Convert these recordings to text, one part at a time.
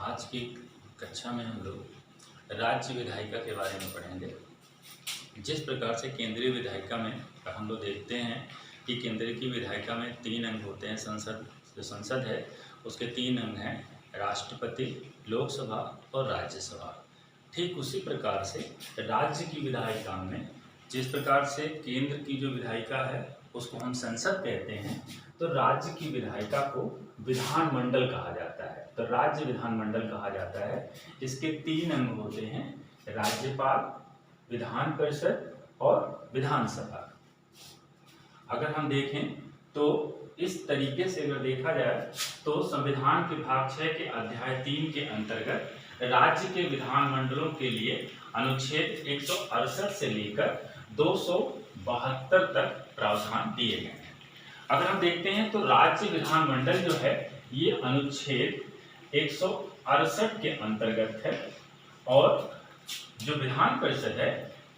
आज की कक्षा में हम लोग राज्य विधायिका के बारे में पढ़ेंगे। जिस प्रकार से केंद्रीय विधायिका में हम लोग देखते हैं कि केंद्र की विधायिका में 3 अंग होते हैं। जो संसद है उसके 3 अंग हैं, राष्ट्रपति, लोकसभा और राज्यसभा। ठीक उसी प्रकार से राज्य की विधायिका में जिस प्रकार से केंद्र की जो विधायिका है उसको हम संसद कहते हैं, तो राज्य की विधायिका को विधानमंडल कहा जाता है। तो राज्य विधानमंडल कहा जाता है। इसके 3 अंग होते हैं, राज्यपाल, विधान परिषद और विधानसभा। अगर हम देखें तो इस तरीके से अगर देखा जाए तो संविधान के भाग 6 के अध्याय 3 के अंतर्गत राज्य के विधानमंडलों के लिए अनुच्छेद 168 से लेकर 272 तक प्रावधान दिए गए हैं। अगर हम देखते हैं तो राज्य विधानमंडल जो है ये अनुच्छेद 168 के अंतर्गत है और जो विधान परिषद है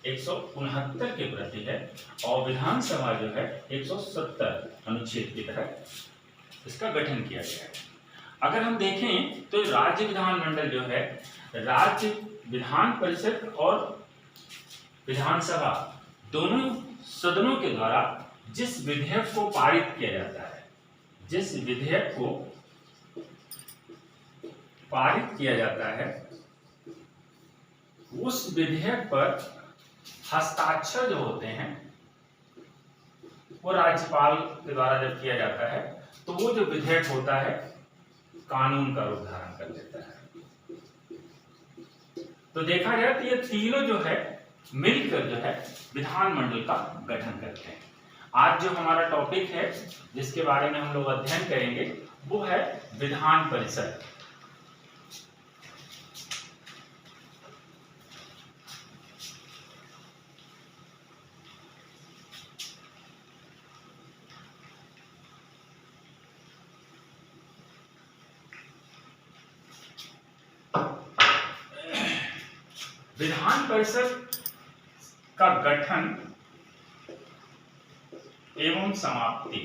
169 के प्रति है और विधानसभा जो है 170 अनुच्छेद के तहत इसका गठन किया गया है। अगर हम देखें तो राज्य विधानमंडल जो है राज्य विधान परिषद और विधानसभा दोनों सदनों के द्वारा जिस विधेयक को पारित किया जाता है, जिस विधेयक को पारित किया जाता है उस विधेयक पर हस्ताक्षर जो होते हैं वो राज्यपाल के द्वारा जब किया जाता है तो वो जो विधेयक होता है कानून का रूप धारण कर लेता है। तो देखा जाए तो ये तीनों जो है मिलकर जो है विधानमंडल का गठन करते हैं। आज जो हमारा टॉपिक है जिसके बारे में हम लोग अध्ययन करेंगे वो है विधान परिषद। विधान परिषद का गठन एवं समाप्ति।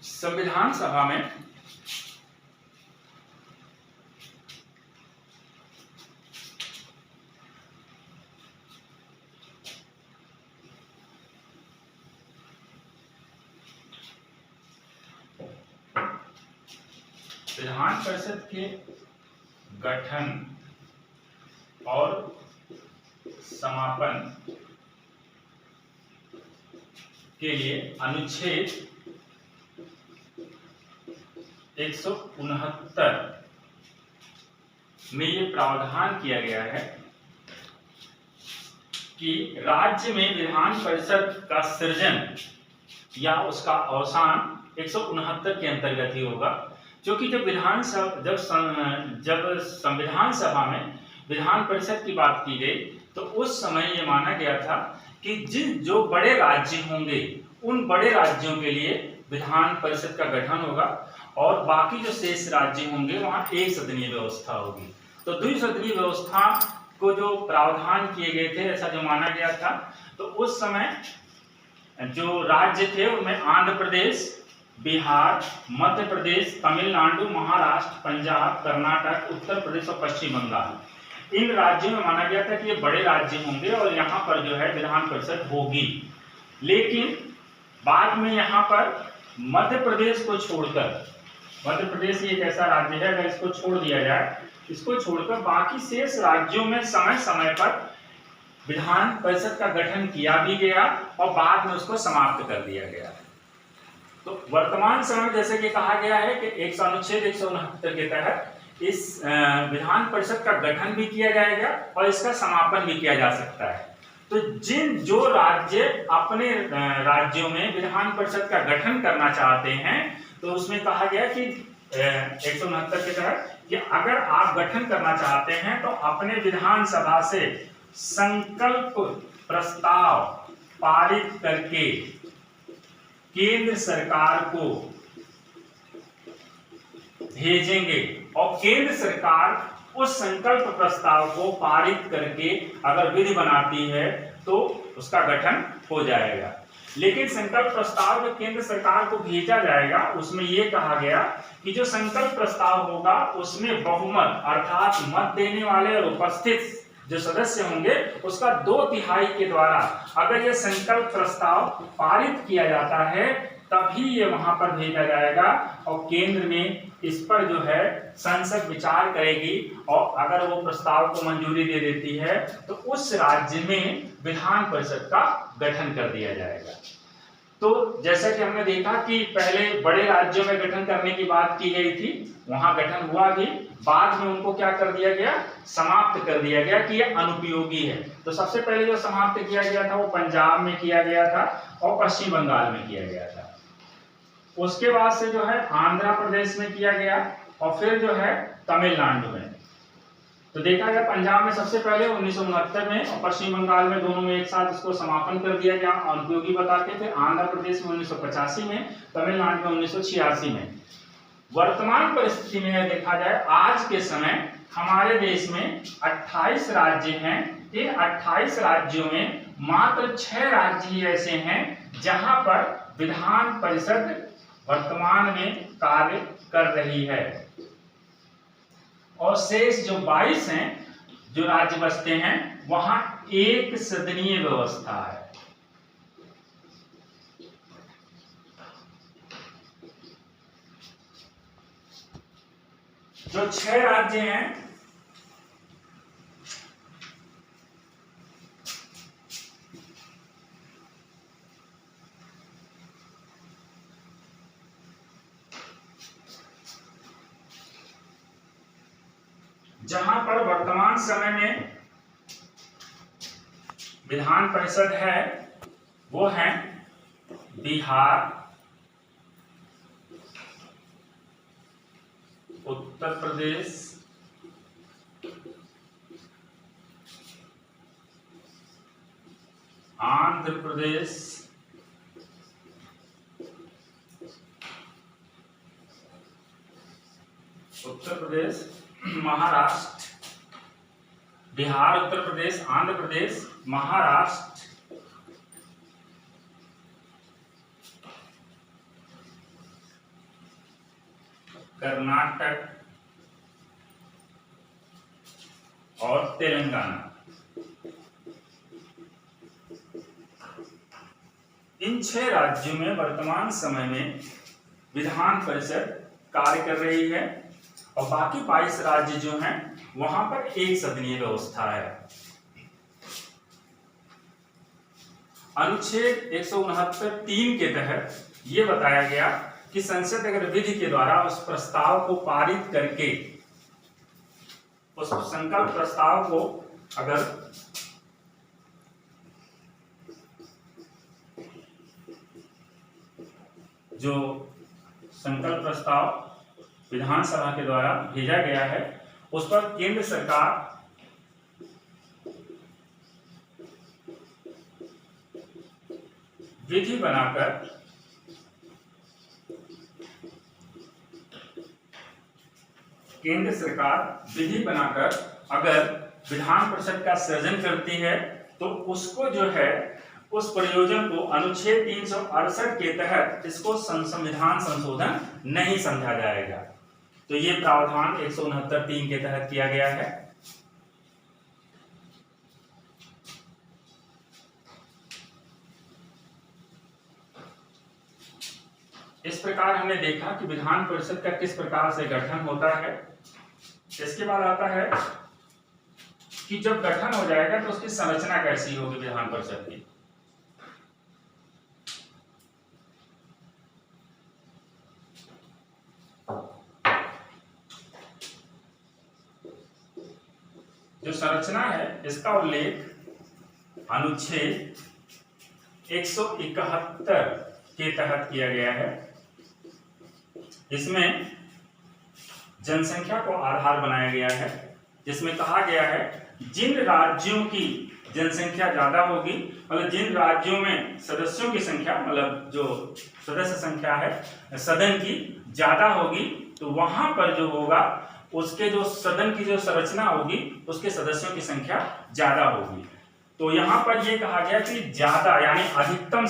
संविधान सभा में विधान परिषद के गठन और समापन के लिए अनुच्छेद 169 में ये प्रावधान किया गया है कि राज्य में विधान परिषद का सृजन या उसका अवसान 169 के अंतर्गत ही होगा, क्योंकि जब संविधान सभा में विधान परिषद की बात की गई तो उस समय ये माना गया था कि जो बड़े राज्य होंगे उन बड़े राज्यों के लिए विधान परिषद का गठन होगा और बाकी जो शेष राज्य होंगे वहां एक सदनीय व्यवस्था होगी। तो द्विसदनीय व्यवस्था को जो प्रावधान किए गए थे ऐसा जो माना गया था, तो उस समय जो राज्य थे उनमें आंध्र प्रदेश, बिहार, मध्य प्रदेश, तमिलनाडु, महाराष्ट्र, पंजाब, कर्नाटक, उत्तर प्रदेश और पश्चिम बंगाल, इन राज्यों में माना गया था कि ये बड़े राज्य होंगे और यहाँ पर जो है विधान परिषद होगी। लेकिन बाद में यहाँ पर मध्य प्रदेश को छोड़कर, मध्य प्रदेश एक ऐसा राज्य है अगर इसको छोड़ दिया जाए, इसको छोड़कर बाकी शेष राज्यों में समय समय पर विधान परिषद का गठन किया भी गया और बाद में उसको समाप्त कर दिया गया। तो वर्तमान समय जैसे कि कहा गया है कि अनुच्छेद 169 के तहत इस विधान परिषद का गठन भी किया जाएगा और इसका समापन भी किया जा सकता है। तो जो राज्य अपने राज्यों में विधान परिषद का गठन करना चाहते हैं तो उसमें कहा गया कि 169 के तहत कि अगर आप गठन करना चाहते हैं तो अपने विधानसभा से संकल्प प्रस्ताव पारित करके केंद्र सरकार को भेजेंगे और केंद्र सरकार उस संकल्प प्रस्ताव को पारित करके अगर विधि बनाती है तो उसका गठन हो जाएगा। लेकिन संकल्प प्रस्ताव जो केंद्र सरकार को भेजा जाएगा उसमें यह कहा गया कि जो संकल्प प्रस्ताव होगा उसमें बहुमत अर्थात मत देने वाले और उपस्थित जो सदस्य होंगे उसका 2/3 के द्वारा अगर यह संकल्प प्रस्ताव पारित किया जाता है तभी ये वहां पर भेजा जाएगा और केंद्र में इस पर जो है संसद विचार करेगी और अगर वो प्रस्ताव को मंजूरी दे देती है तो उस राज्य में विधान परिषद का गठन कर दिया जाएगा। तो जैसा कि हमने देखा कि पहले बड़े राज्यों में गठन करने की बात की गई थी, वहां गठन हुआ भी, बाद में उनको क्या कर दिया गया, समाप्त कर दिया गया कि यह अनुपयोगी है। तो सबसे पहले जो समाप्त किया गया था वो पंजाब में किया गया था और पश्चिम बंगाल में किया गया था। उसके बाद से जो है आंध्र प्रदेश में किया गया और फिर जो है तमिलनाडु में। तो देखा गया पंजाब में सबसे पहले 1969 में और पश्चिम बंगाल में दोनों में एक साथ इसको समापन कर दिया गया अनुपयोगी बता के, फिर आंध्र प्रदेश में 1985 में, तमिलनाडु में 1986 में। वर्तमान परिस्थिति में देखा जाए आज के समय हमारे देश में 28 राज्य हैं। इन 28 राज्यों में मात्र 6 राज्य ही ऐसे हैं जहां पर विधान परिषद वर्तमान में कार्य कर रही है और शेष जो 22 हैं जो राज्य बसते हैं वहां एक सदनीय व्यवस्था है। जो 6 राज्य हैं जहां पर वर्तमान समय में विधान परिषद है वो है बिहार, उत्तर प्रदेश, आंध्र प्रदेश, उत्तर प्रदेश, महाराष्ट्र, बिहार, उत्तर प्रदेश, आंध्र प्रदेश, महाराष्ट्र, कर्नाटक और तेलंगाना। इन 6 राज्यों में वर्तमान समय में विधान परिषद कार्य कर रही है और बाकी 22 राज्य जो हैं वहां पर एक सदनीय व्यवस्था है। अनुच्छेद 169(3) के तहत यह बताया गया कि संसद अगर विधि के द्वारा उस प्रस्ताव को पारित करके उस संकल्प प्रस्ताव को अगर जो संकल्प प्रस्ताव विधानसभा के द्वारा भेजा गया है उस पर केंद्र सरकार विधि बनाकर अगर विधान परिषद का सृजन करती है तो उसको जो है उस प्रयोजन को अनुच्छेद 368 के तहत इसको संविधान संशोधन नहीं समझा जाएगा। तो ये प्रावधान 169(3) के तहत किया गया है। इस प्रकार हमने देखा कि विधान परिषद का किस प्रकार से गठन होता है। इसके बाद आता है कि जब गठन हो जाएगा तो उसकी संरचना कैसी होगी विधान परिषद की। जो संरचना है इसका उल्लेख अनुच्छेद 171 के तहत किया गया है। इसमें जनसंख्या को आधार बनाया गया है, जिसमें कहा गया है जिन राज्यों की जनसंख्या ज्यादा होगी, मतलब जिन राज्यों में सदस्यों की संख्या मतलब जो सदस्य संख्या है सदन की ज्यादा होगी, तो वहां पर जो होगा उसके जो सदन की जो संरचना होगी उसके सदस्यों की संख्या ज्यादा होगी। तो यहां पर यह कहा गया कि ज्यादा यानी अधिकतम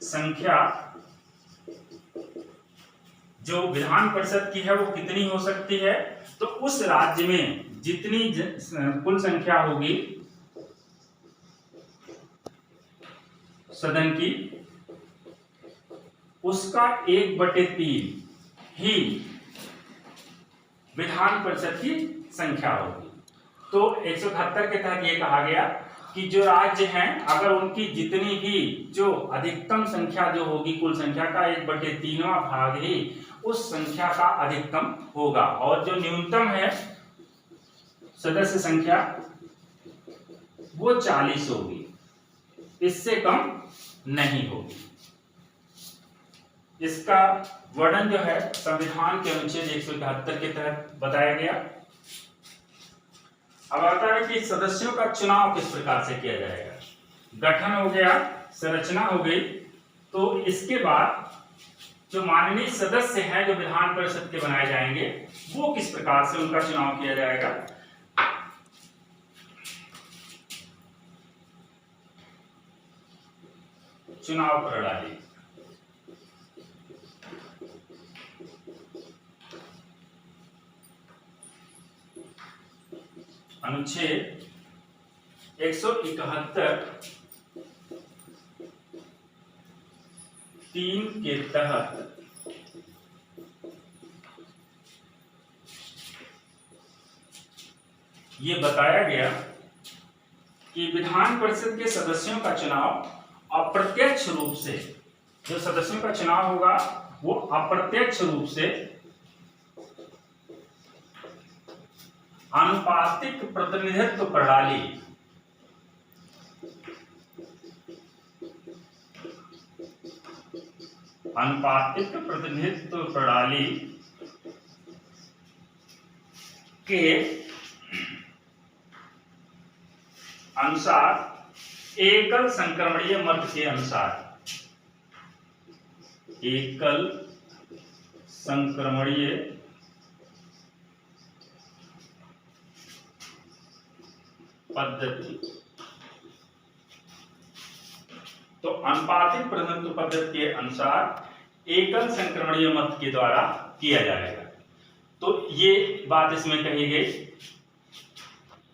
संख्या जो विधान परिषद की है वो कितनी हो सकती है, तो उस राज्य में जितनी कुल संख्या होगी सदन की, उसका 1/3 ही विधान परिषद की संख्या होगी। तो 171 के तहत यह कहा गया कि जो राज्य हैं अगर उनकी जितनी भी जो अधिकतम संख्या जो होगी कुल संख्या का 1/3 भाग ही उस संख्या का अधिकतम होगा, और जो न्यूनतम है सदस्य संख्या वो 40 होगी, इससे कम नहीं होगी। इसका वर्णन जो है संविधान के अनुच्छेद 171 के तहत बताया गया। अब आता है कि सदस्यों का चुनाव किस प्रकार से किया जाएगा। गठन हो गया, संरचना हो गई, तो इसके बाद जो माननीय सदस्य हैं जो विधान परिषद के बनाए जाएंगे वो किस प्रकार से उनका चुनाव किया जाएगा। चुनाव प्रणाली। अनुच्छेद 171 3 के तहत ये बताया गया कि विधान परिषद के सदस्यों का चुनाव अप्रत्यक्ष रूप से, जो सदस्यों का चुनाव होगा वो अप्रत्यक्ष रूप से आनुपातिक प्रतिनिधित्व प्रणाली के अनुसार एकल संक्रमणीय मत के अनुसार एकल संक्रमणीय पद्धति, तो अनुपातिक प्रतिनिधित्व पद्धति के अनुसार एकल संक्रमणीय मत के द्वारा किया जाएगा। तो ये बात इसमें कही गई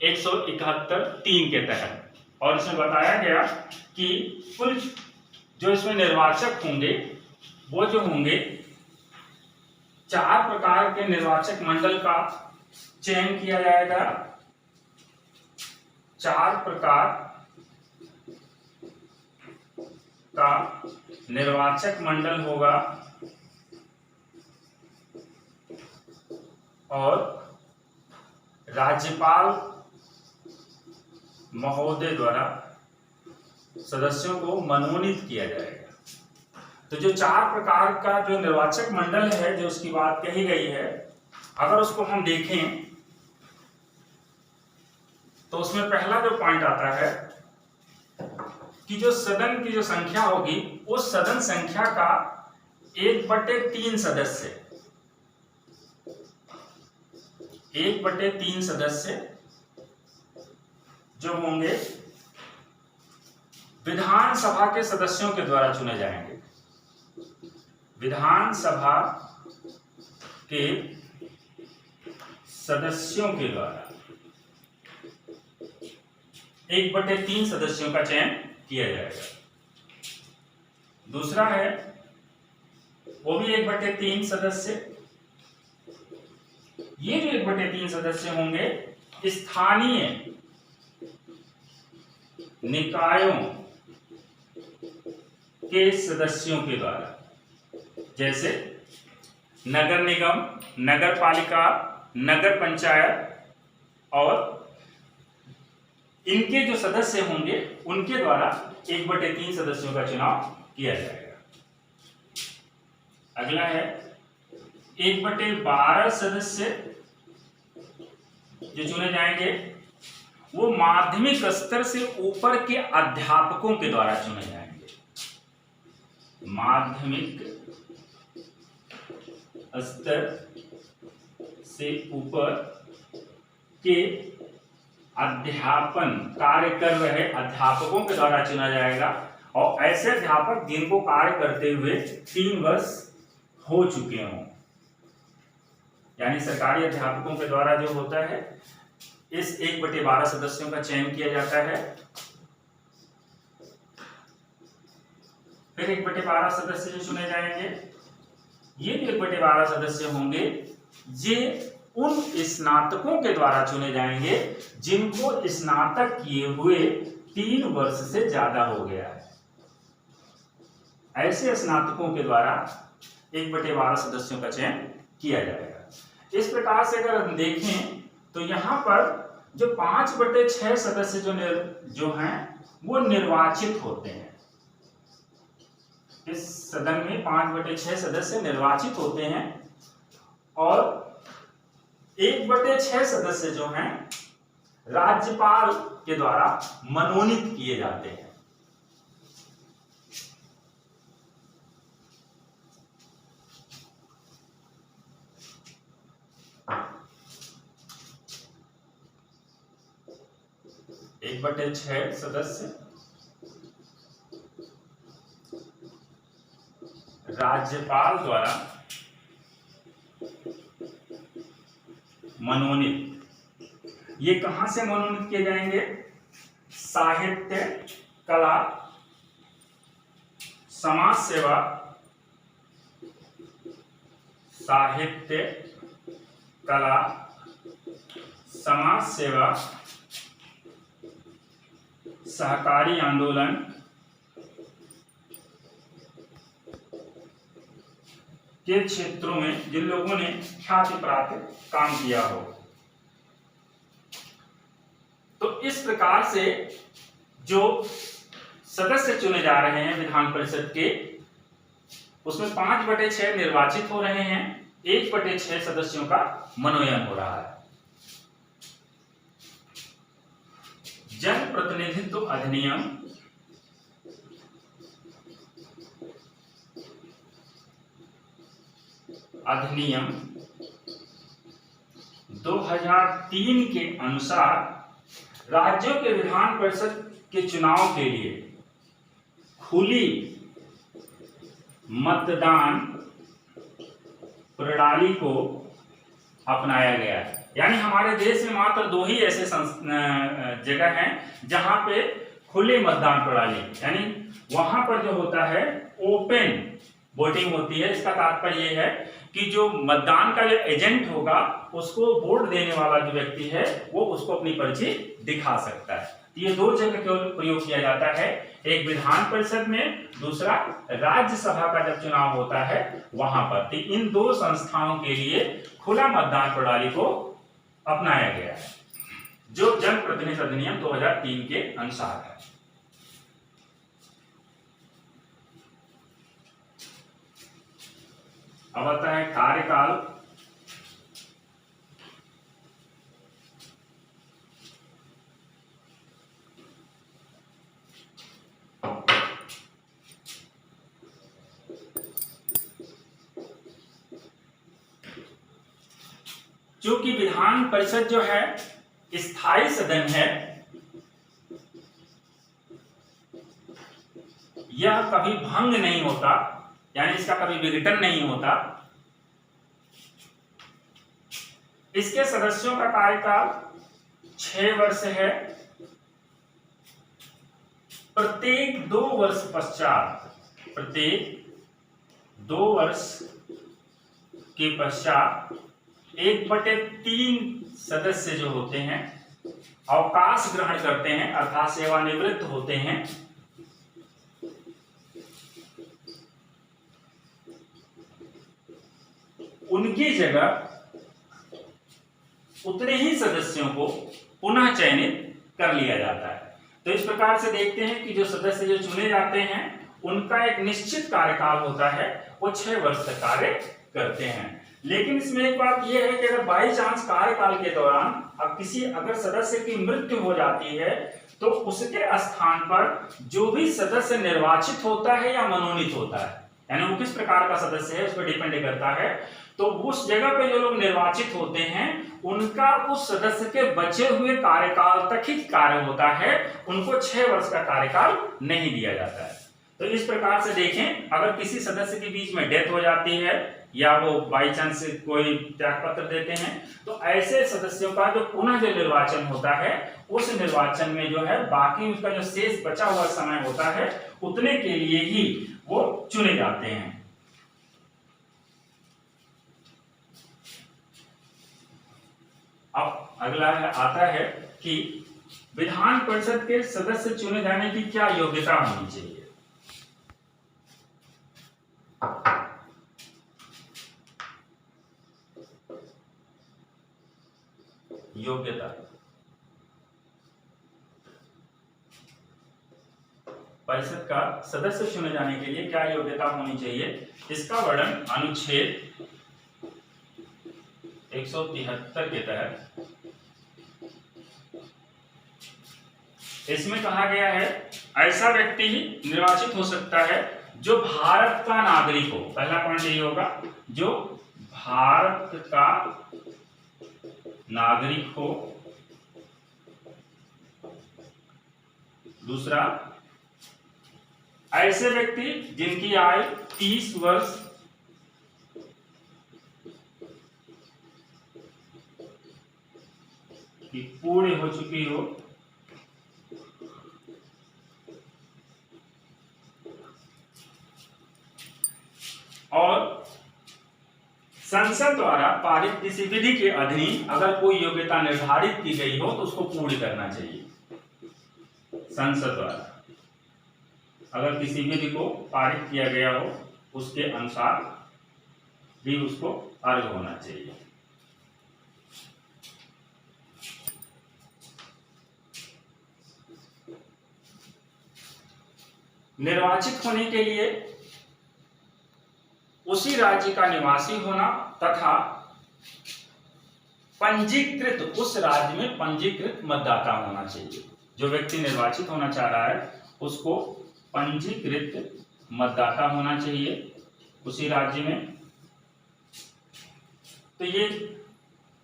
171(3) के तहत, और इसमें बताया गया कि कुल जो इसमें निर्वाचक होंगे वो जो होंगे 4 प्रकार के निर्वाचक मंडल का चयन किया जाएगा। 4 प्रकार का निर्वाचक मंडल होगा और राज्यपाल महोदय द्वारा सदस्यों को मनोनीत किया जाएगा। तो जो 4 प्रकार का जो निर्वाचक मंडल है जो उसकी बात कही गई है, अगर उसको हम देखें तो उसमें पहला जो पॉइंट आता है कि जो सदन की जो संख्या होगी उस सदन संख्या का 1/3 सदस्य 1/3 सदस्य जो होंगे विधानसभा के सदस्यों के द्वारा चुने जाएंगे। विधानसभा के सदस्यों के द्वारा 1/3 सदस्यों का चयन किया जाएगा। दूसरा है वो भी 1/3 सदस्य। ये जो 1/3 सदस्य होंगे स्थानीय निकायों के सदस्यों के द्वारा, जैसे नगर निगम, नगर पालिका, नगर पंचायत, और इनके जो सदस्य होंगे उनके द्वारा 1/3 सदस्यों का चुनाव किया जाएगा। अगला है 1/12 सदस्य जो चुने जाएंगे वो माध्यमिक स्तर से ऊपर के अध्यापकों के द्वारा चुने जाएंगे। माध्यमिक स्तर से ऊपर के अध्यापन कार्य कर रहे अध्यापकों के द्वारा चुना जाएगा, और ऐसे अध्यापक जिनको कार्य करते हुए 3 वर्ष हो चुके हों। यानी सरकारी अध्यापकों के द्वारा जो होता है, इस 1/12 सदस्यों का चयन किया जाता है। फिर 1/12 सदस्य जो चुने जाएंगे, ये जो 1/12 सदस्य होंगे, ये उन स्नातकों के द्वारा चुने जाएंगे जिनको स्नातक किए हुए 3 वर्ष से ज्यादा हो गया है। ऐसे स्नातकों के द्वारा 1/12 सदस्यों का चयन किया जाएगा। इस प्रकार से अगर हम देखें तो यहाँ पर जो 5/6 सदस्य जो हैं वो निर्वाचित होते हैं। इस सदन में 5/6 सदस्य निर्वाचित होते हैं, और 1/6 सदस्य जो हैं राज्यपाल के द्वारा मनोनीत किए जाते हैं। एक 1/6 सदस्य राज्यपाल द्वारा मनोनीत। ये कहां से मनोनीत किए जाएंगे? साहित्य, कला, समाज सेवा, साहित्य, कला, समाज सेवा, सहकारी आंदोलन, के क्षेत्रों में जिन लोगों ने ख्याति प्राप्त काम किया हो। तो इस प्रकार से जो सदस्य चुने जा रहे हैं विधान परिषद के, उसमें 5/6 निर्वाचित हो रहे हैं, 1/6 सदस्यों का मनोनयन हो रहा है। जन प्रतिनिधित्व अधिनियम अधिनियम 2003 के अनुसार राज्यों के विधान परिषद के चुनाव के लिए खुली मतदान प्रणाली को अपनाया गया है। यानी हमारे देश में मात्र 2 ही ऐसे जगह हैं जहां पे खुली मतदान प्रणाली, यानी वहां पर जो होता है ओपन वोटिंग होती है। इसका तात्पर्य यह है कि जो मतदान का जो एजेंट होगा उसको वोट देने वाला जो व्यक्ति है वो उसको अपनी पर्ची दिखा सकता है। ये 2 जगह केवल प्रयोग किया जाता है, एक विधान परिषद में, दूसरा राज्यसभा का जब चुनाव होता है वहां पर। तो इन 2 संस्थाओं के लिए खुला मतदान प्रणाली को अपनाया गया है, जो जन प्रतिनिधित्व अधिनियम 2003 के अनुसार है। अब आता है कार्यकाल। चूंकि विधान परिषद जो है स्थायी सदन है, यह कभी भंग नहीं होता, यानी इसका कभी विघटन नहीं होता। इसके सदस्यों का कार्यकाल 6 वर्ष है। प्रत्येक 2 वर्ष पश्चात, प्रत्येक 2 वर्ष के पश्चात 1/3 सदस्य जो होते हैं अवकाश ग्रहण करते हैं, अर्थात सेवानिवृत्त होते हैं। उनकी जगह उतने ही सदस्यों को पुनः चयनित कर लिया जाता है। तो इस प्रकार से देखते हैं कि जो सदस्य जो चुने जाते हैं उनका एक निश्चित कार्यकाल होता है, वो 6 वर्ष तक कार्य करते हैं। लेकिन इसमें एक बात यह है कि अगर बाई चांस कार्यकाल के दौरान अगर सदस्य की मृत्यु हो जाती है तो उसके स्थान पर जो भी सदस्य निर्वाचित होता है या मनोनीत होता है, यानी वो किस प्रकार का सदस्य है उस पर डिपेंड करता है। तो उस जगह पे जो लोग निर्वाचित होते हैं उनका उस सदस्य के बचे हुए कार्यकाल तक ही कार्य होता है, उनको 6 वर्ष का कार्यकाल नहीं दिया जाता है। तो इस प्रकार से देखें, अगर किसी सदस्य के बीच में डेथ हो जाती है या वो बाई चांस कोई त्याग पत्र देते हैं, तो ऐसे सदस्यों का जो पुनः जो निर्वाचन होता है, उस निर्वाचन में जो है बाकी उसका जो शेष बचा हुआ समय होता है उतने के लिए ही वो चुने जाते हैं। अब अगला आता है कि विधान परिषद के सदस्य चुने जाने की क्या योग्यता होनी चाहिए। योग्यता, परिषद का सदस्य चुने जाने के लिए क्या योग्यता होनी चाहिए, इसका वर्णन अनुच्छेद 173 के तहत इसमें कहा गया है, ऐसा व्यक्ति ही निर्वाचित हो सकता है जो भारत का नागरिक हो। पहला पॉइंट यही होगा, जो भारत का नागरिक हो। दूसरा, ऐसे व्यक्ति जिनकी आयु 30 वर्ष की पूर्ण हो चुकी हो। और संसद द्वारा पारित किसी विधि के अधीन अगर कोई योग्यता निर्धारित की गई हो तो उसको पूर्ण करना चाहिए। संसद द्वारा अगर किसी विधि को पारित किया गया हो उसके अनुसार भी उसको अर्घ होना चाहिए। निर्वाचित होने के लिए उसी राज्य का निवासी होना तथा पंजीकृत, उस राज्य में पंजीकृत मतदाता होना चाहिए। जो व्यक्ति निर्वाचित होना चाह रहा है उसको पंजीकृत मतदाता होना चाहिए उसी राज्य में। तो ये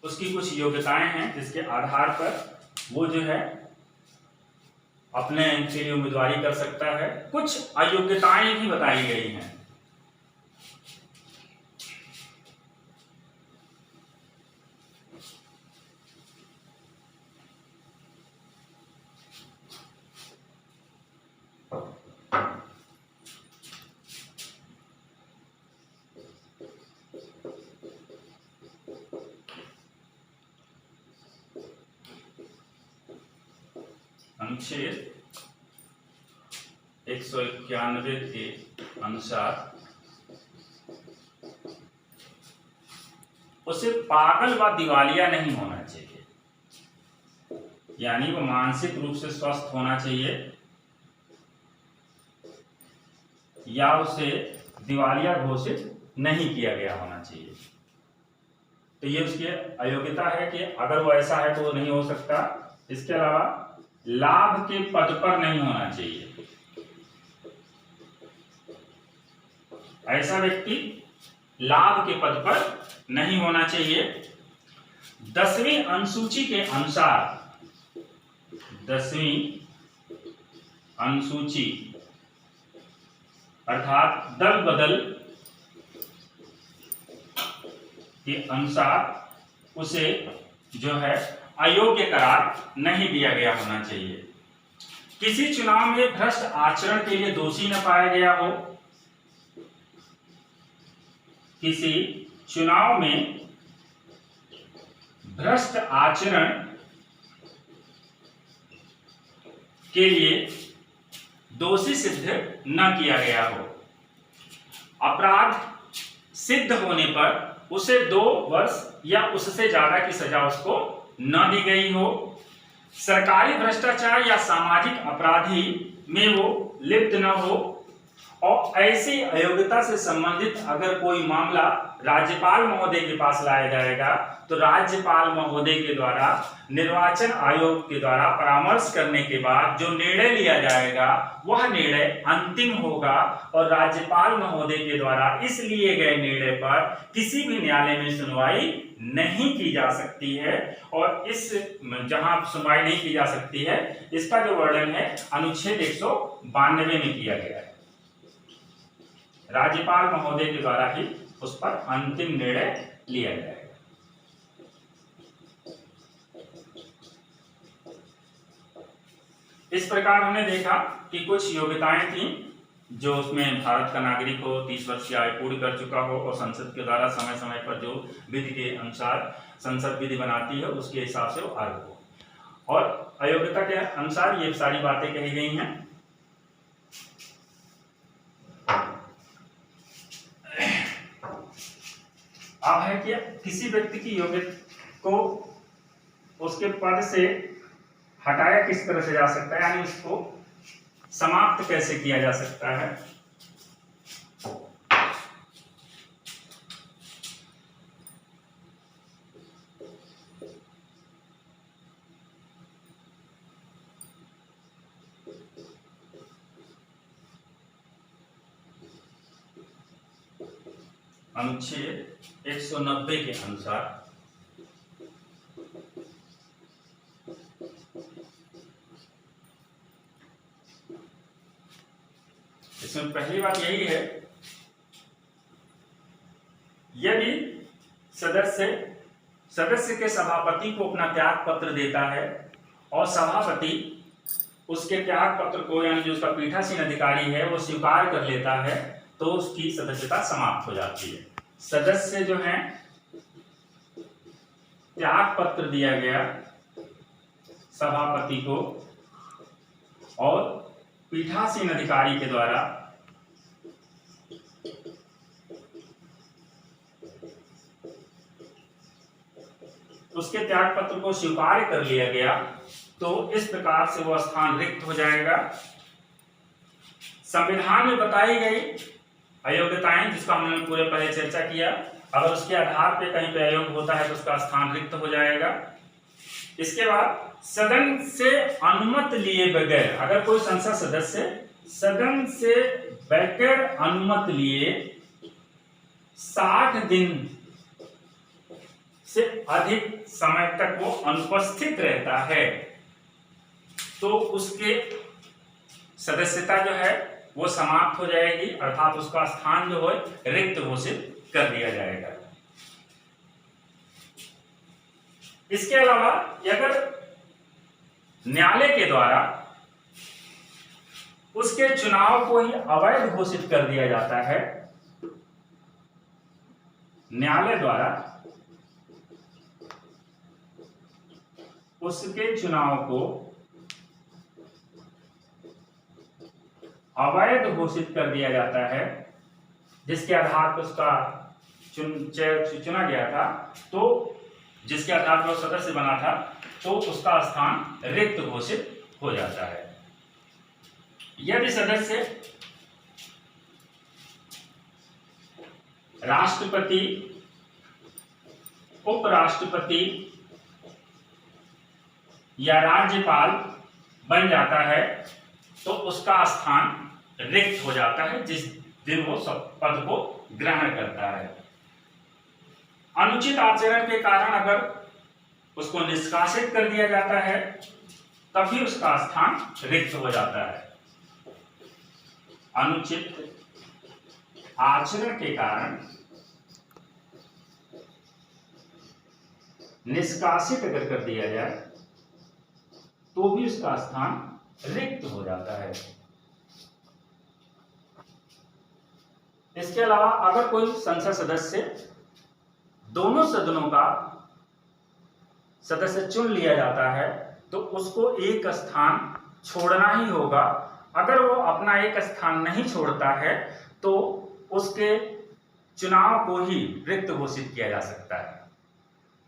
उसकी कुछ योग्यताएं हैं जिसके आधार पर वो जो है अपने के लिए उम्मीदवारी कर सकता है। कुछ अयोग्यताएं भी बताई गई हैं। अनुच्छेद 191 के अनुसार उसे पागल व दिवालिया नहीं होना चाहिए, यानी वो मानसिक रूप से स्वस्थ होना चाहिए या उसे दिवालिया घोषित नहीं किया गया होना चाहिए। तो ये उसकी अयोग्यता है कि अगर वो ऐसा है तो वो नहीं हो सकता। इसके अलावा लाभ के पद पर नहीं होना चाहिए। ऐसा व्यक्ति लाभ के पद पर नहीं होना चाहिए। 10वीं अनुसूची के अनुसार, 10वीं अनुसूची अर्थात दल बदल के अनुसार उसे जो है अयोग्य करार नहीं दिया गया होना चाहिए। किसी चुनाव में भ्रष्ट आचरण के लिए दोषी न पाया गया हो, किसी चुनाव में भ्रष्ट आचरण के लिए दोषी सिद्ध न किया गया हो, अपराध सिद्ध होने पर उसे 2 वर्ष या उससे ज्यादा की सजा उसको न दी गई हो, सरकारी भ्रष्टाचार या सामाजिक अपराधी में वो लिप्त न हो, और ऐसी अयोग्यता से संबंधित अगर कोई मामला राज्यपाल महोदय के पास लाया जाएगा तो राज्यपाल महोदय के द्वारा निर्वाचन आयोग के द्वारा परामर्श करने के बाद जो निर्णय लिया जाएगा वह निर्णय अंतिम होगा और राज्यपाल महोदय के द्वारा इस लिए गए निर्णय पर किसी भी न्यायालय में सुनवाई नहीं की जा सकती है। और इस जहां सुनवाई नहीं की जा सकती है इसका जो वर्णन है अनुच्छेद 192 में किया गया है। राज्यपाल महोदय के द्वारा ही उस पर अंतिम निर्णय लिया जाएगा। इस प्रकार हमने देखा कि कुछ योग्यताएं थी जो उसमें भारत का नागरिक हो, 30 वर्ष की आयु पूरी कर चुका हो और संसद के द्वारा समय समय पर जो विधि के अनुसार संसद विधि बनाती है उसके हिसाब से वो अर्ह हो। और अयोग्यता के अनुसार ये सारी बातें कही गई हैं। अब है कि किसी व्यक्ति की योग्यता को उसके पद से हटाया किस तरह से जा सकता है, यानी उसको समाप्त कैसे किया जा सकता है। अनुच्छेद 190 के अनुसार इसमें पहली बात यही है, यदि सदस्य के सभापति को अपना त्याग पत्र देता है और सभापति उसके त्याग पत्र को यानी जो उसका पीठासीन अधिकारी है वो स्वीकार कर लेता है तो उसकी सदस्यता समाप्त हो जाती है। सदस्य जो है त्याग पत्र दिया गया सभापति को और पीठासीन अधिकारी के द्वारा उसके त्याग पत्र को स्वीकार कर लिया गया तो इस प्रकार से वह स्थान रिक्त हो जाएगा। संविधान में बताई गई अयोग्यताएं जिसका हमने पूरे पहले चर्चा किया, अगर उसके आधार पे कहीं पे अयोग्य होता है तो उसका स्थान रिक्त हो जाएगा। इसके बाद सदन से अनुमति लिए बगैर, अगर कोई संसद सदस्य सदन से बगैर अनुमति लिए 60 दिन से अधिक समय तक वो अनुपस्थित रहता है तो उसके सदस्यता जो है वो समाप्त हो जाएगी, अर्थात उसका स्थान जो है रिक्त घोषित कर दिया जाएगा। इसके अलावा अगर न्यायालय के द्वारा उसके चुनाव को ही अवैध घोषित कर दिया जाता है, न्यायालय द्वारा उसके चुनाव को अवैध घोषित कर दिया जाता है जिसके आधार पर उसका चुना गया था, तो जिसके आधार पर सदस्य बना था तो उसका स्थान रिक्त घोषित हो जाता है। यदि सदस्य राष्ट्रपति, उपराष्ट्रपति या राज्यपाल बन जाता है तो उसका स्थान रिक्त हो जाता है जिस दिन वो पद को ग्रहण करता है। अनुचित आचरण के कारण अगर उसको निष्कासित कर दिया जाता है तभी उसका स्थान रिक्त हो जाता है। अनुचित आचरण के कारण निष्कासित अगर कर दिया जाए तो भी उसका स्थान रिक्त हो जाता है। इसके अलावा अगर कोई संसद सदस्य दोनों सदनों का सदस्य चुन लिया जाता है तो उसको एक स्थान छोड़ना ही होगा। अगर वो अपना एक स्थान नहीं छोड़ता है तो उसके चुनाव को ही रिक्त घोषित किया जा सकता है।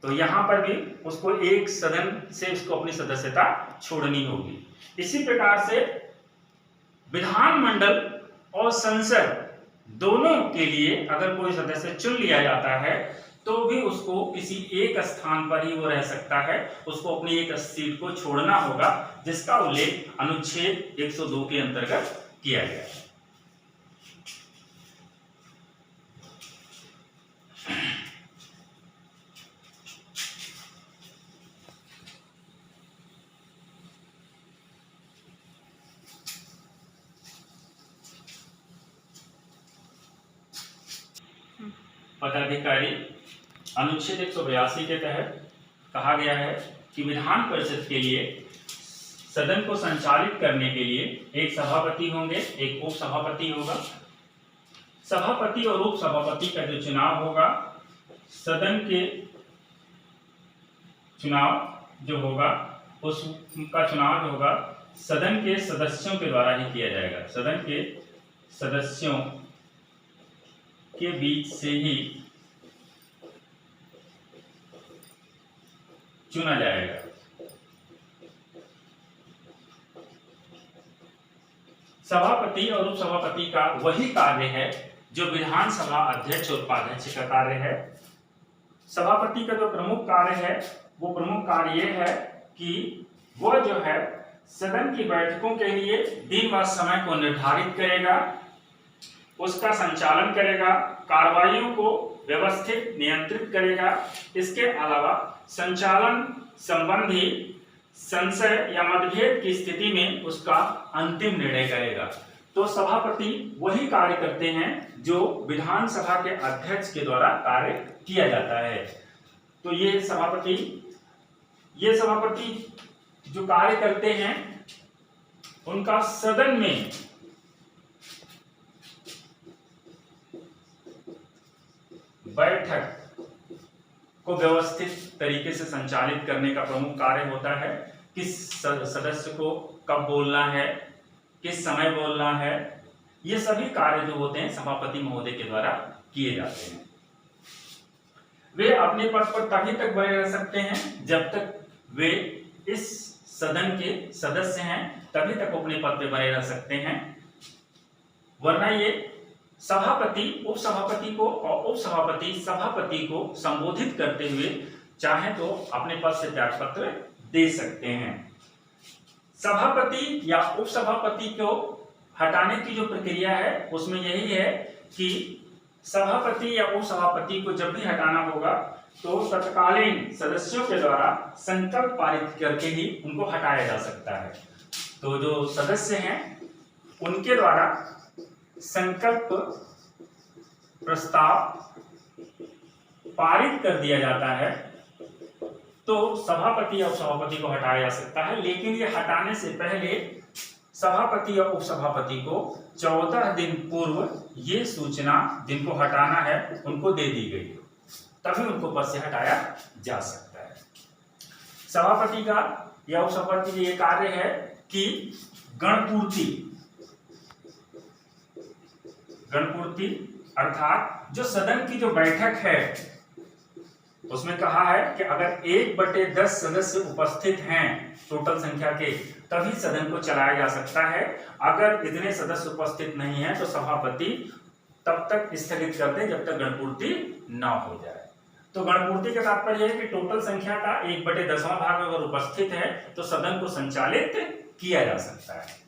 तो यहां पर भी उसको एक सदन से उसको अपनी सदस्यता छोड़नी होगी। इसी प्रकार से विधानमंडल और संसद दोनों के लिए अगर कोई सदस्य चुन लिया जाता है तो भी उसको किसी एक स्थान पर ही वो रह सकता है, उसको अपनी एक सीट को छोड़ना होगा, जिसका उल्लेख अनुच्छेद 102 के अंतर्गत किया गया है। पदाधिकारी अनुच्छेद 182 के तहत कहा गया है कि विधान परिषद के लिए सदन को संचालित करने के लिए एक सभापति होंगे, एक उप सभापति होगा। सभापति और उप सभापति का जो चुनाव होगा, सदन के चुनाव जो होगा उसका चुनाव जो होगा सदन के सदस्यों के द्वारा ही किया जाएगा। सदन के सदस्यों के बीच से ही चुना जाएगा। सभापति और उप सभापति का वही कार्य है जो विधानसभा अध्यक्ष और उपाध्यक्ष का कार्य है। सभापति का जो प्रमुख कार्य है वो प्रमुख कार्य ये है कि वो जो है सदन की बैठकों के लिए दिन व समय को निर्धारित करेगा, उसका संचालन करेगा, कार्रवाइयों को व्यवस्थित नियंत्रित करेगा। इसके अलावा संचालन संबंधी संशय या मतभेद की स्थिति में उसका अंतिम निर्णय करेगा। तो सभापति वही कार्य करते हैं जो विधानसभा के अध्यक्ष के द्वारा कार्य किया जाता है। तो ये सभापति जो कार्य करते हैं उनका सदन में बैठक को व्यवस्थित तरीके से संचालित करने का प्रमुख कार्य होता है। किस सदस्य को कब बोलना है, किस समय बोलना है, ये सभी कार्य जो होते हैं सभापति महोदय के द्वारा किए जाते हैं। वे अपने पद पर तभी तक बने रह सकते हैं जब तक वे इस सदन के सदस्य हैं, तभी तक अपने पद पर बने रह सकते हैं, वरना ये सभापति उप सभापति को और उप सभापति सभापति को संबोधित करते हुए चाहे तो अपने पद से त्यागपत्र दे सकते हैं। सभापति या उप सभापति को हटाने की जो प्रक्रिया है उसमें यही है कि सभापति या उप सभापति को जब भी हटाना होगा तो तत्कालीन सदस्यों के द्वारा संकल्प पारित करके ही उनको हटाया जा सकता है। तो जो सदस्य हैं उनके द्वारा संकल्प प्रस्ताव पारित कर दिया जाता है तो सभापति या उप सभापति को हटाया जा सकता है। लेकिन ये हटाने से पहले सभापति और उप सभापति को 14 दिन पूर्व ये सूचना जिनको हटाना है उनको दे दी गई, तभी उनको पद से हटाया जा सकता है। सभापति का या उप सभापति का ये कार्य है कि गणपूर्ति अर्थात जो सदन की जो बैठक है उसमें कहा है कि अगर 1/10 सदस्य उपस्थित हैं टोटल संख्या के तभी सदन को चलाया जा सकता है। अगर इतने सदस्य उपस्थित नहीं है तो सभापति तब तक स्थगित कर दे जब तक गणपूर्ति न हो जाए। तो गणपूर्ति का तात्पर्य है कि टोटल संख्या का 1/10 भाग अगर उपस्थित है तो सदन को संचालित किया जा सकता है।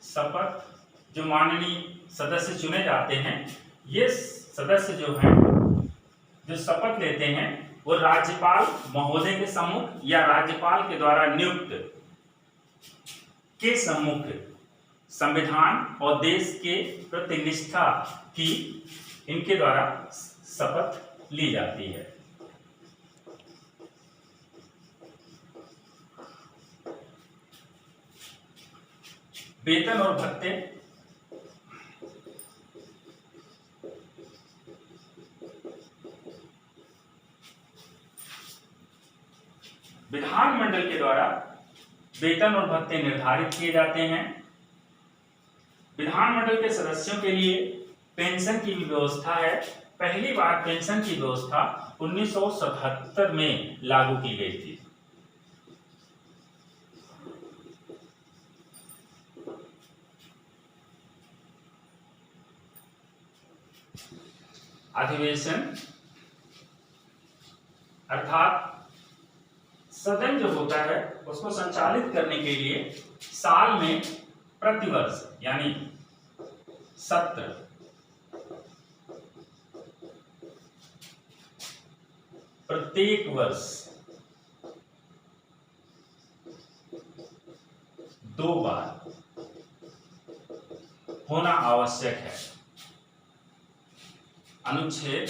शपथ जो माननीय सदस्य चुने जाते हैं, ये सदस्य जो हैं जो शपथ लेते हैं वो राज्यपाल महोदय के सम्मुख या राज्यपाल के द्वारा नियुक्त के सम्मुख संविधान और देश के प्रति निष्ठा की इनके द्वारा शपथ ली जाती है। वेतन और भत्ते विधानमंडल के द्वारा वेतन और भत्ते निर्धारित किए जाते हैं। विधानमंडल के सदस्यों के लिए पेंशन की भी व्यवस्था है। पहली बार पेंशन की व्यवस्था 1977 में लागू की गई थी। अधिवेशन अर्थात सदन जो होता है उसको संचालित करने के लिए साल में प्रतिवर्ष यानी सत्र प्रत्येक वर्ष 2 बार होना आवश्यक है। अनुच्छेद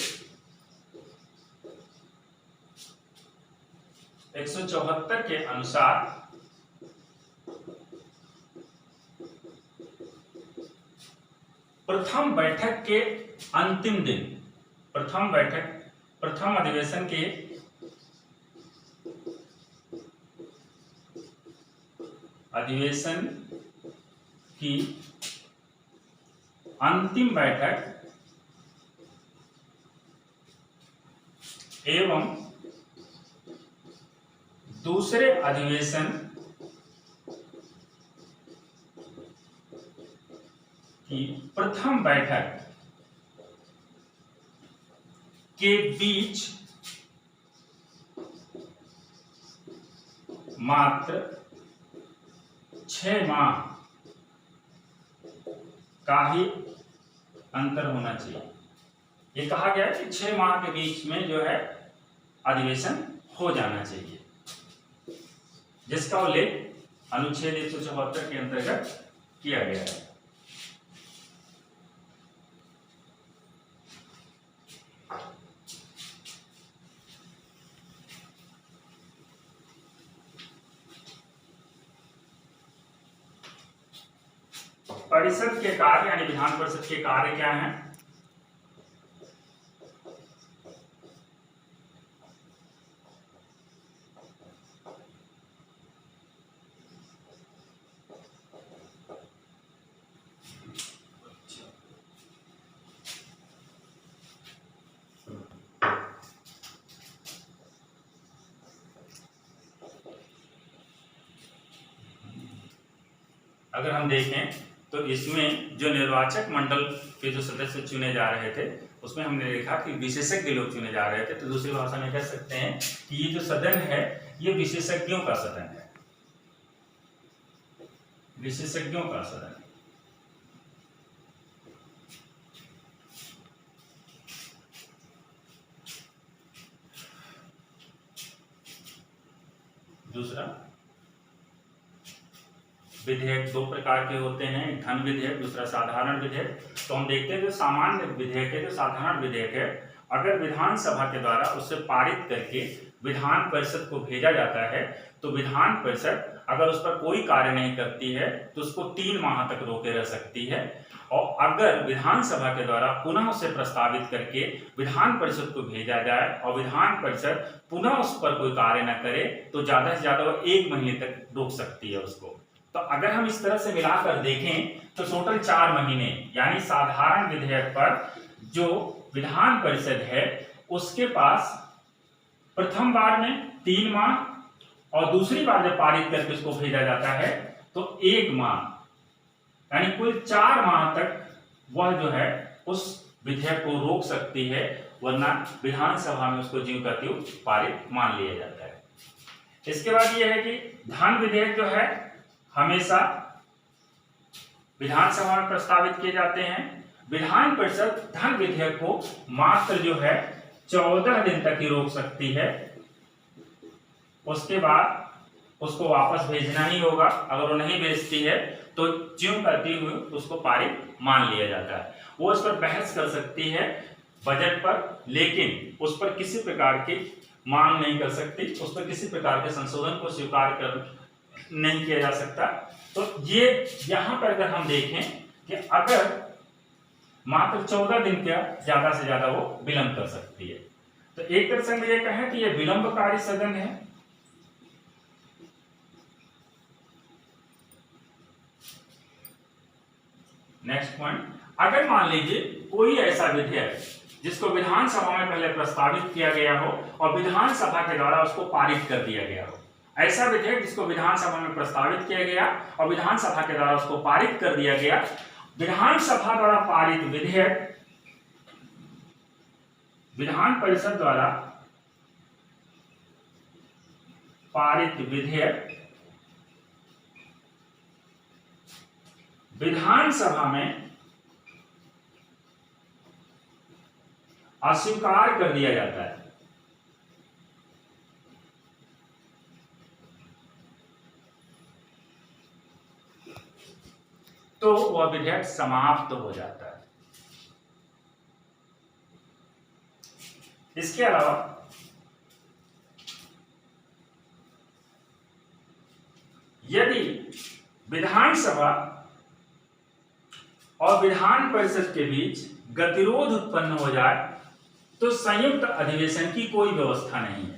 174 के अनुसार प्रथम बैठक के अंतिम दिन, प्रथम अधिवेशन के की अंतिम बैठक एवं दूसरे अधिवेशन की प्रथम बैठक के बीच मात्र 6 माह का ही अंतर होना चाहिए। ये कहा गया है कि 6 माह के बीच में जो है अधिवेशन हो जाना चाहिए, जिसका उल्लेख अनुच्छेद 174 के अंतर्गत किया गया है। परिषद के कार्य यानी विधान परिषद के कार्य क्या हैं? अगर हम देखें तो इसमें जो निर्वाचक मंडल के जो सदस्य चुने जा रहे थे उसमें हमने देखा कि विशेषज्ञ लोग चुने जा रहे थे। तो दूसरी भाषा में कह सकते हैं कि ये जो सदन है ये विशेषज्ञों का सदन है, विशेषज्ञों का सदन है। दूसरा विधेयक 2 प्रकार के होते हैं, एक धन विधेयक, दूसरा साधारण विधेयक। तो हम देखते हैं जो सामान्य विधेयक है, जो साधारण विधेयक है, अगर विधानसभा के द्वारा उसे पारित करके विधान परिषद को भेजा जाता है तो विधान परिषद अगर उस पर कोई कार्य नहीं करती है तो उसको 3 माह तक रोके रह सकती है। और अगर विधानसभा के द्वारा पुनः उसे प्रस्तावित करके विधान परिषद को भेजा जाए और विधान परिषद पुनः उस पर कोई कार्य न करे तो ज्यादा से ज्यादा वो 1 महीने तक रोक सकती है उसको। तो अगर हम इस तरह से मिलाकर देखें तो टोटल 4 महीने यानी साधारण विधेयक पर जो विधान परिषद है उसके पास प्रथम बार में 3 माह और दूसरी बार जब पारित करके उसको भेजा जाता है तो 1 माह यानी कुल 4 माह तक वह जो है उस विधेयक को रोक सकती है, वरना विधानसभा में उसको ज्यों का त्यों पारित मान लिया जाता है। इसके बाद यह है कि धन विधेयक जो है हमेशा विधानसभा में प्रस्तावित किए जाते हैं। विधान परिषद धन विधेयक को मात्र जो है 14 दिन तक ही रोक सकती है, उसके बाद उसको वापस भेजना ही होगा। अगर वो नहीं भेजती है तो ज्यों करती हुई उसको पारित मान लिया जाता है। वो इस पर बहस कर सकती है बजट पर, लेकिन उस पर किसी प्रकार की मांग नहीं कर सकती, उस पर किसी प्रकार के संशोधन को स्वीकार कर नहीं किया जा सकता। तो ये यहां पर अगर हम देखें कि अगर मात्र 14 दिन का ज्यादा से ज्यादा वो विलंब कर सकती है, तो एक तरह से हम ये कहें कि ये विलंबकारी सदन है। नेक्स्ट पॉइंट, अगर मान लीजिए कोई ऐसा विधेयक जिसको विधानसभा में पहले प्रस्तावित किया गया हो और विधानसभा के द्वारा उसको पारित कर दिया गया हो, ऐसा विधेयक जिसको विधानसभा में प्रस्तावित किया गया और विधानसभा के द्वारा उसको पारित कर दिया गया, विधानसभा द्वारा पारित विधेयक विधान परिषद द्वारा पारित विधेयक विधानसभा में अस्वीकार कर दिया जाता है, तो वह विधेयक समाप्त हो जाता है। इसके अलावा यदि विधानसभा और विधान परिषद के बीच गतिरोध उत्पन्न हो जाए तो संयुक्त अधिवेशन की कोई व्यवस्था नहीं है।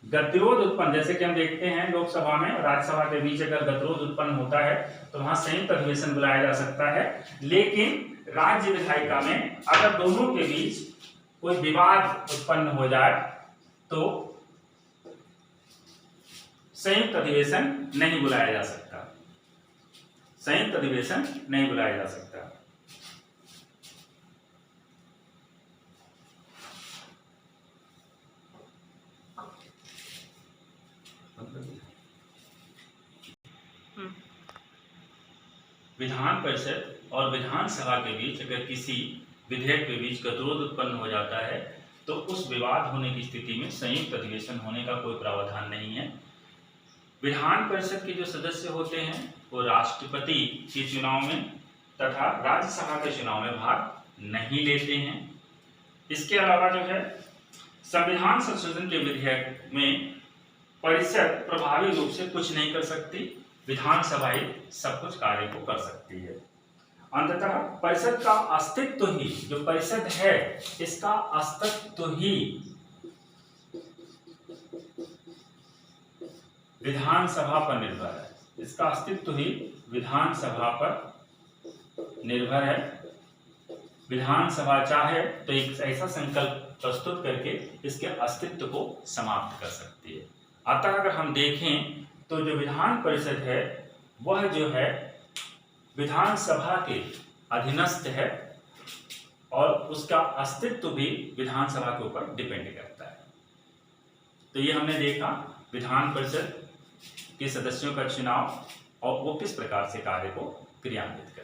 गतिरोध उत्पन्न, जैसे कि हम देखते हैं लोकसभा में और राज्यसभा के बीच अगर गतिरोध उत्पन्न होता है तो वहां संयुक्त अधिवेशन बुलाया जा सकता है, लेकिन राज्य विधायिका में अगर दोनों के बीच कोई विवाद उत्पन्न हो जाए तो संयुक्त अधिवेशन नहीं बुलाया जा सकता, संयुक्त अधिवेशन नहीं बुलाया जा सकता। विधान परिषद और विधानसभा के बीच अगर किसी विधेयक के बीच गतिरोध उत्पन्न हो जाता है तो उस विवाद होने की स्थिति में संयुक्त अधिवेशन होने का कोई प्रावधान नहीं है। विधान परिषद के जो सदस्य होते हैं वो राष्ट्रपति के चुनाव में तथा राज्यसभा के चुनाव में भाग नहीं लेते हैं। इसके अलावा जो है संविधान संशोधन के विधेयक में परिषद प्रभावी रूप से कुछ नहीं कर सकती, विधानसभा ही सब कुछ कार्य को कर सकती है। अंततः परिषद का अस्तित्व ही, जो परिषद है इसका अस्तित्व ही विधानसभा पर निर्भर है, इसका अस्तित्व ही विधानसभा पर निर्भर है। विधानसभा चाहे तो एक ऐसा संकल्प प्रस्तुत करके इसके अस्तित्व को समाप्त कर सकती है। अतः अगर हम देखें तो जो विधान परिषद है वह जो है विधानसभा के अधीनस्थ है और उसका अस्तित्व भी विधानसभा के ऊपर डिपेंड करता है। तो ये हमने देखा विधान परिषद के सदस्यों का चुनाव और वो किस प्रकार से कार्य को क्रियान्वित करते हैं।